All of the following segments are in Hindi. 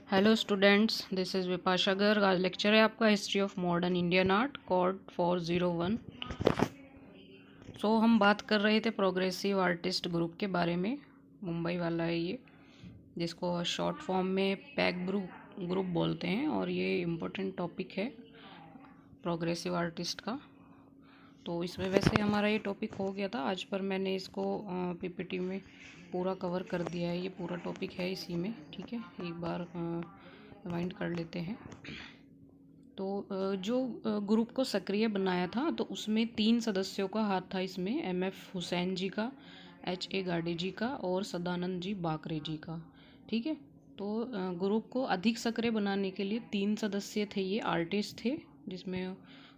Hello students, this is Vipasha Garg. आज लेक्चर है आपका history of modern Indian art, code 401। हम बात कर रहे थे प्रोग्रेसिव आर्टिस्ट ग्रुप के बारे में। मुंबई वाला है ये, जिसको शॉर्ट फॉर्म में पैग ग्रुप बोलते हैं, और ये इम्पोर्टेंट टॉपिक है प्रोग्रेसिव आर्टिस्ट का। तो इसमें वैसे हमारा ये टॉपिक हो गया था आज, पर मैंने इसको पीपीटी में पूरा कवर कर दिया है। ये पूरा टॉपिक है इसी में, ठीक है। एक बार रिमाइंड कर लेते हैं। तो जो ग्रुप को सक्रिय बनाया था, तो उसमें 3 सदस्यों का हाथ था इसमें, एम.एफ. हुसैन जी का, H.A. गाडे जी का और सदानंद जी बाकरे जी का, ठीक है। तो ग्रुप को अधिक सक्रिय बनाने के लिए 3 सदस्य थे, ये आर्टिस्ट थे, जिसमें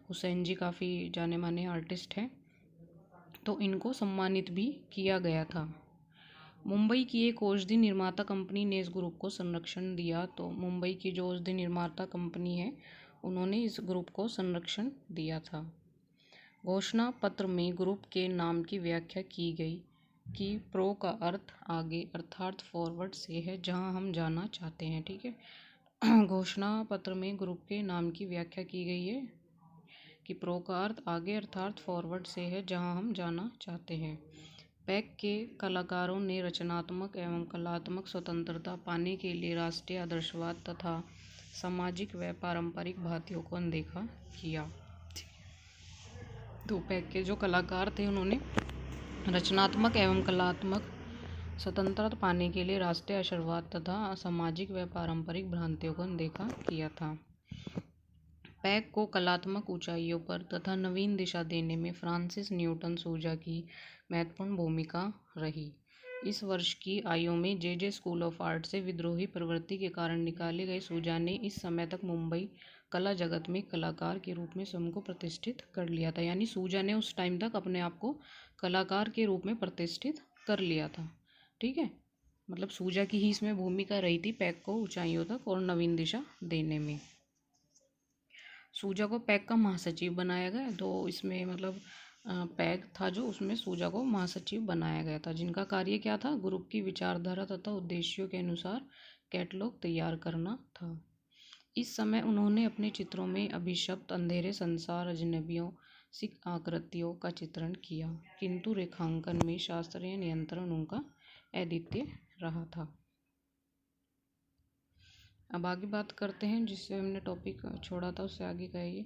हुसैन जी काफ़ी जाने माने आर्टिस्ट हैं। तो इनको सम्मानित भी किया गया था। मुंबई की एक औषधि निर्माता कंपनी ने इस ग्रुप को संरक्षण दिया। तो मुंबई की जो औषधि निर्माता कंपनी है, उन्होंने इस ग्रुप को संरक्षण दिया था। घोषणा पत्र में ग्रुप के नाम की व्याख्या की गई कि प्रो का अर्थ आगे अर्थात फॉरवर्ड से है, जहां हम जाना चाहते हैं, ठीक है। घोषणा पत्र में ग्रुप के नाम की व्याख्या की गई है कि प्रो का अर्थ आगे अर्थात फॉरवर्ड से है, जहां हम जाना चाहते हैं। पैक के कलाकारों ने रचनात्मक एवं कलात्मक स्वतंत्रता पाने के लिए राष्ट्रीय आदर्शवाद तथा सामाजिक व पारंपरिक भांतियों को अनदेखा किया। तो पैक के जो कलाकार थे, उन्होंने रचनात्मक एवं कलात्मक स्वतंत्रता पाने के लिए राष्ट्रीय आदर्शवाद तथा सामाजिक व पारंपरिक भ्रांतियों को अनदेखा किया था। पैक को कलात्मक ऊंचाइयों पर तथा नवीन दिशा देने में फ्रांसिस न्यूटन सूजा की महत्वपूर्ण भूमिका रही। इस वर्ष की आयु में जे स्कूल ऑफ आर्ट से विद्रोही प्रवृत्ति के कारण निकाले गए सूजा ने इस समय तक मुंबई कला जगत में कलाकार के रूप में स्वयं को प्रतिष्ठित कर लिया था। यानी सूजा ने उस टाइम तक अपने आप को कलाकार के रूप में प्रतिष्ठित कर लिया था, ठीक है। मतलब सूजा की ही इसमें भूमिका रही थी पैक को ऊंचाइयों तक और नवीन दिशा देने में। सूजा को पैक का महासचिव बनाया गया। तो इसमें मतलब पैक था जो, उसमें सूजा को महासचिव बनाया गया था, जिनका कार्य क्या था, ग्रुप की विचारधारा तथा उद्देश्यों के अनुसार कैटलॉग तैयार करना था। इस समय उन्होंने अपने चित्रों में अभिशप्त अंधेरे संसार, अजनबियों, सिख आकृतियों का चित्रण किया, किंतु रेखांकन में शास्त्रीय नियंत्रण उनका अद्वितीय रहा था। अब आगे बात करते हैं, जिससे हमने टॉपिक छोड़ा था उससे आगे का ये।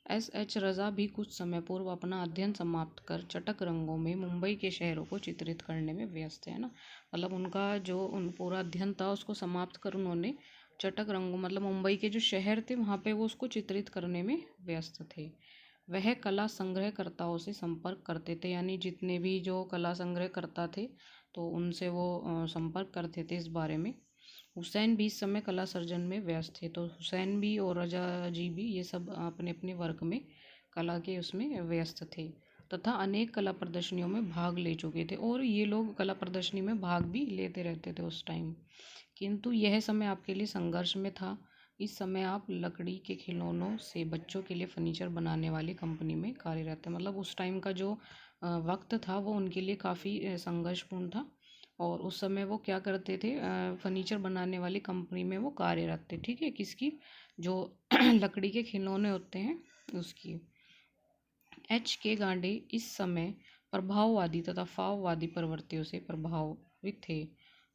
S.H. रज़ा भी कुछ समय पूर्व अपना अध्ययन समाप्त कर चटक रंगों में मुंबई के शहरों को चित्रित करने में व्यस्त है ना। मतलब उनका जो पूरा अध्ययन था, उसको समाप्त कर उन्होंने चटक रंगों, मतलब मुंबई के जो शहर थे वहाँ पे वो उसको चित्रित करने में व्यस्त थे। वह कला संग्रहकर्ताओं से संपर्क करते थे, यानी जितने भी जो कला संग्रहकर्ता थे, तो उनसे वो संपर्क करते थे इस बारे में। हुसैन भी इस समय कला सर्जन में व्यस्त थे। तो हुसैन भी और रजा जी भी, ये सब अपने अपने वर्क में कला के उसमें व्यस्त थे तथा अनेक कला प्रदर्शनियों में भाग ले चुके थे, और ये लोग कला प्रदर्शनी में भाग भी लेते रहते थे उस टाइम। किंतु यह समय आपके लिए संघर्ष में था। इस समय आप लकड़ी के खिलौनों से बच्चों के लिए फर्नीचर बनाने वाली कंपनी में कार्यरत थे। मतलब उस टाइम का जो वक्त था, वो उनके लिए काफ़ी संघर्षपूर्ण था, और उस समय वो क्या करते थे, फर्नीचर बनाने वाली कंपनी में वो कार्यरत थे, ठीक है। किसकी, जो लकड़ी के खिलौने होते हैं उसकी। H.K. गांडे इस समय प्रभाववादी तथा फाववादी प्रवृत्तियों से प्रभावित थे।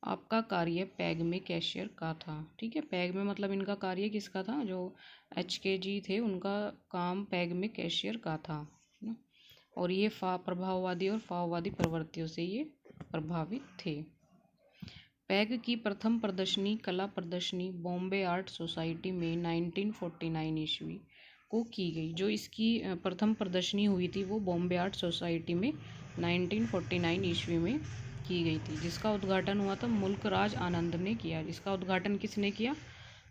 आपका कार्य पैग में कैशियर का था, ठीक है। पैग में मतलब इनका कार्य किसका था, जो H.K. जी थे, उनका काम पैग में कैशियर का था, है ना। और ये प्रभाववादी और फाववादी प्रवृत्तियों से ये प्रभावित थे। पैग की प्रथम प्रदर्शनी कला प्रदर्शनी बॉम्बे आर्ट सोसाइटी में 1949 ईस्वी को की गई। जो इसकी प्रथम प्रदर्शनी हुई थी, वो बॉम्बे आर्ट सोसाइटी में 1949 ईस्वी में की गई थी, जिसका उद्घाटन हुआ था मुल्कराज आनंद ने किया। इसका उद्घाटन किसने किया,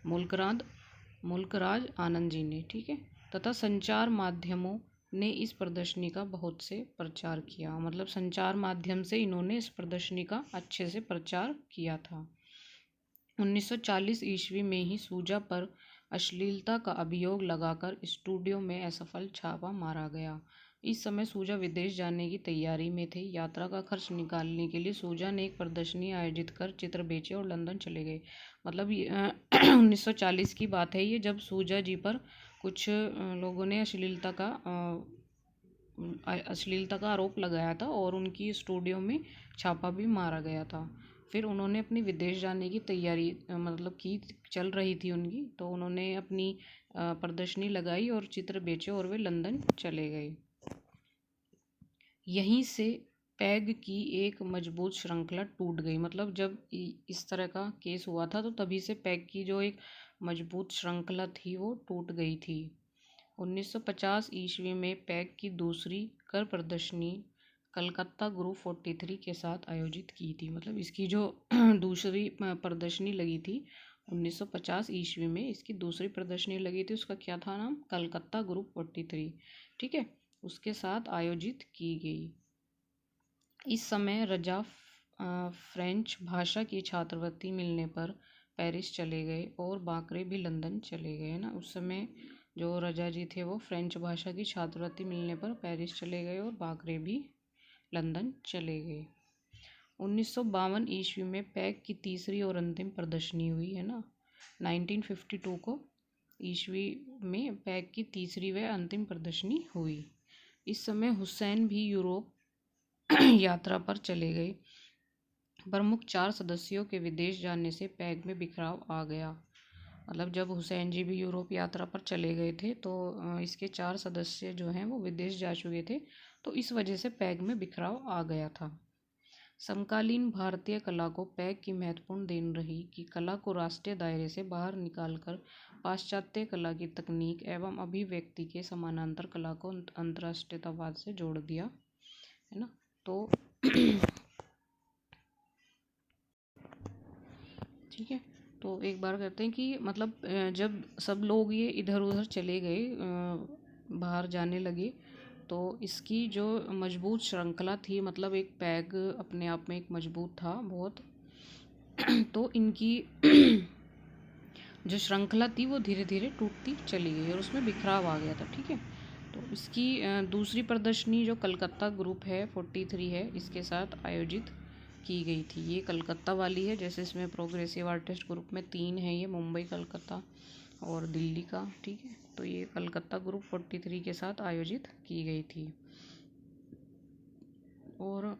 मुल्कराज आनंद जी ने, ठीक है। तथा संचार माध्यमों ने इस प्रदर्शनी का बहुत से प्रचार किया। मतलब संचार माध्यम से इन्होंने इस प्रदर्शनी का अच्छे से प्रचार किया था। 1940 ईस्वी में ही सूजा पर अश्लीलता का अभियोग लगाकर स्टूडियो में असफल छापा मारा गया। इस समय सूजा विदेश जाने की तैयारी में थे। यात्रा का खर्च निकालने के लिए सूजा ने एक प्रदर्शनी आयोजित कर चित्र बेचे और लंदन चले गए। मतलब 1940 की बात है ये, जब सूजा जी पर कुछ लोगों ने अश्लीलता का आरोप लगाया था और उनकी स्टूडियो में छापा भी मारा गया था। फिर उन्होंने अपनी विदेश जाने की तैयारी मतलब की चल रही थी उनकी, तो उन्होंने अपनी प्रदर्शनी लगाई और चित्र बेचे और वे लंदन चले गए। यहीं से पैग की एक मजबूत श्रृंखला टूट गई। मतलब जब इस तरह का केस हुआ था तो तभी से पैग की जो एक मजबूत श्रृंखला थी वो टूट गई थी। 1950 ईस्वी में पैग की दूसरी कर प्रदर्शनी कलकत्ता ग्रुप 43 के साथ आयोजित की थी। मतलब इसकी जो दूसरी प्रदर्शनी लगी थी 1950 ईस्वी में, इसकी दूसरी प्रदर्शनी लगी थी, उसका क्या था नाम, कलकत्ता ग्रुप 43, ठीक है, उसके साथ आयोजित की गई। इस समय रजा फ्रेंच भाषा की छात्रवृत्ति मिलने पर पेरिस चले गए और बाकरे भी लंदन चले गए ना। उस समय जो रजा जी थे वो फ्रेंच भाषा की छात्रवृत्ति मिलने पर पेरिस चले गए और बाकरे भी लंदन चले गए। 1952 ईस्वी में पैग की तीसरी और अंतिम प्रदर्शनी हुई है ना। 1952 को ईस्वी में पैग की तीसरी व अंतिम प्रदर्शनी हुई। इस समय हुसैन भी यूरोप यात्रा पर चले गए। प्रमुख 4 सदस्यों के विदेश जाने से पैग में बिखराव आ गया। मतलब जब हुसैन जी भी यूरोप यात्रा पर चले गए थे तो इसके 4 सदस्य जो हैं वो विदेश जा चुके थे, तो इस वजह से पैग में बिखराव आ गया था। समकालीन भारतीय कला को पैग की महत्वपूर्ण देन रही कि कला को राष्ट्रीय दायरे से बाहर निकालकर पाश्चात्य कला की तकनीक एवं अभिव्यक्ति के समानांतर कला को अंतर्राष्ट्रीयतावाद से जोड़ दिया, है ना। तो ठीक है, तो एक बार कहते हैं कि मतलब जब सब लोग ये इधर उधर चले गए, बाहर जाने लगे, तो इसकी जो मजबूत श्रृंखला थी, मतलब एक पैग अपने आप में एक मजबूत था बहुत, तो इनकी जो श्रृंखला थी वो धीरे धीरे टूटती चली गई और उसमें बिखराव आ गया था, ठीक है। तो इसकी दूसरी प्रदर्शनी जो कलकत्ता ग्रुप है 43 है, इसके साथ आयोजित की गई थी। ये कलकत्ता वाली है, जैसे इसमें प्रोग्रेसिव आर्टिस्ट ग्रुप में 3 है, ये मुंबई, कलकत्ता और दिल्ली का, ठीक है। तो ये कलकत्ता ग्रुप 43 के साथ आयोजित की गई थी। और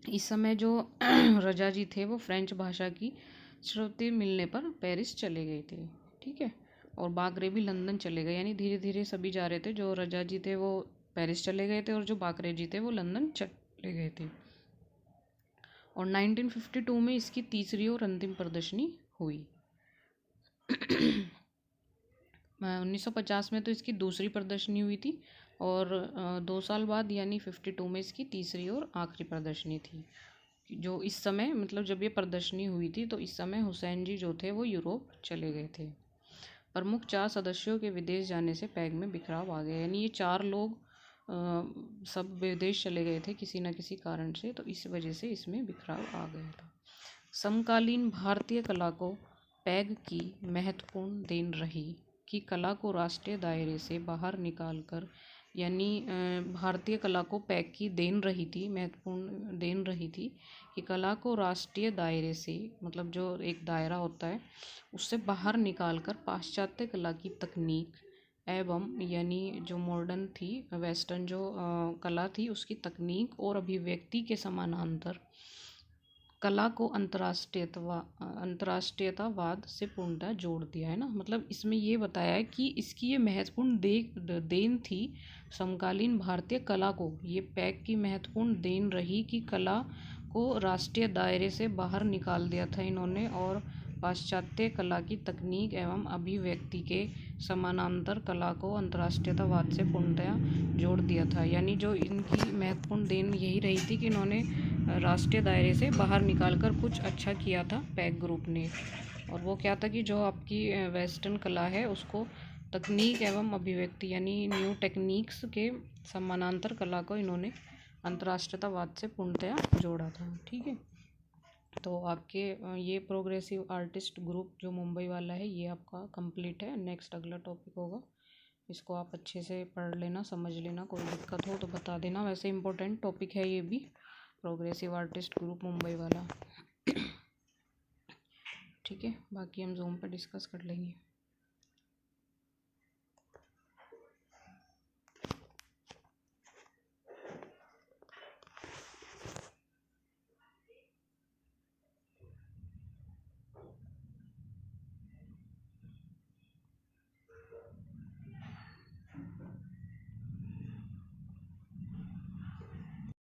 इस समय जो रजा जी थे वो फ्रेंच भाषा की श्रुति मिलने पर पेरिस चले गए थे, ठीक है, और बाकरे भी लंदन चले गए। यानी धीरे धीरे सभी जा रहे थे। जो रजा जी थे वो पेरिस चले गए थे और जो बाकरे जी थे वो लंदन चले गए थे। और 1952 में इसकी तीसरी और अंतिम प्रदर्शनी हुई। 1950 में तो इसकी दूसरी प्रदर्शनी हुई थी और 2 साल बाद यानी 52 में इसकी तीसरी और आखिरी प्रदर्शनी थी। जो इस समय मतलब जब ये प्रदर्शनी हुई थी तो इस समय हुसैन जी जो थे वो यूरोप चले गए थे। प्रमुख 4 सदस्यों के विदेश जाने से पैग में बिखराव आ गया। यानी ये 4 लोग सब विदेश चले गए थे किसी न किसी कारण से, तो इस वजह से इसमें बिखराव आ गया था। समकालीन भारतीय कला को पैग की महत्वपूर्ण देन रही कि कला को राष्ट्रीय दायरे से बाहर निकालकर, यानी भारतीय कला को पैग की देन रही थी, महत्वपूर्ण देन रही थी कि कला को राष्ट्रीय दायरे से, मतलब जो एक दायरा होता है उससे बाहर निकालकर पाश्चात्य कला की तकनीक एवं, यानी जो मॉडर्न थी, वेस्टर्न जो कला थी उसकी तकनीक और अभिव्यक्ति के समानांतर कला को अंतर्राष्ट्रीयतावाद से पूर्णतः जोड़ दिया, है ना। मतलब इसमें ये बताया है कि इसकी ये महत्वपूर्ण देन थी समकालीन भारतीय कला को, ये पैग की महत्वपूर्ण देन रही कि कला को राष्ट्रीय दायरे से बाहर निकाल दिया था इन्होंने और पाश्चात्य कला की तकनीक एवं अभिव्यक्ति के समानांतर कला को अंतर्राष्ट्रीयतावाद से पूर्णतया जोड़ दिया था। यानी जो इनकी महत्वपूर्ण देन यही रही थी कि इन्होंने राष्ट्रीय दायरे से बाहर निकालकर कुछ अच्छा किया था पैग ग्रुप ने। और वो क्या था कि जो आपकी वेस्टर्न कला है उसको तकनीक एवं अभिव्यक्ति यानी न्यू टेक्निक्स के समानांतर कला को इन्होंने अंतर्राष्ट्रीयतावाद से पूर्णतया जोड़ा था, ठीक है। तो आपके ये प्रोग्रेसिव आर्टिस्ट ग्रुप जो मुंबई वाला है ये आपका कंप्लीट है। नेक्स्ट अगला टॉपिक होगा इसको आप अच्छे से पढ़ लेना, समझ लेना, कोई दिक्कत हो तो बता देना। वैसे इम्पोर्टेंट टॉपिक है ये भी, प्रोग्रेसिव आर्टिस्ट ग्रुप मुंबई वाला। ठीक है, बाकी हम जूम पे डिस्कस कर लेंगे।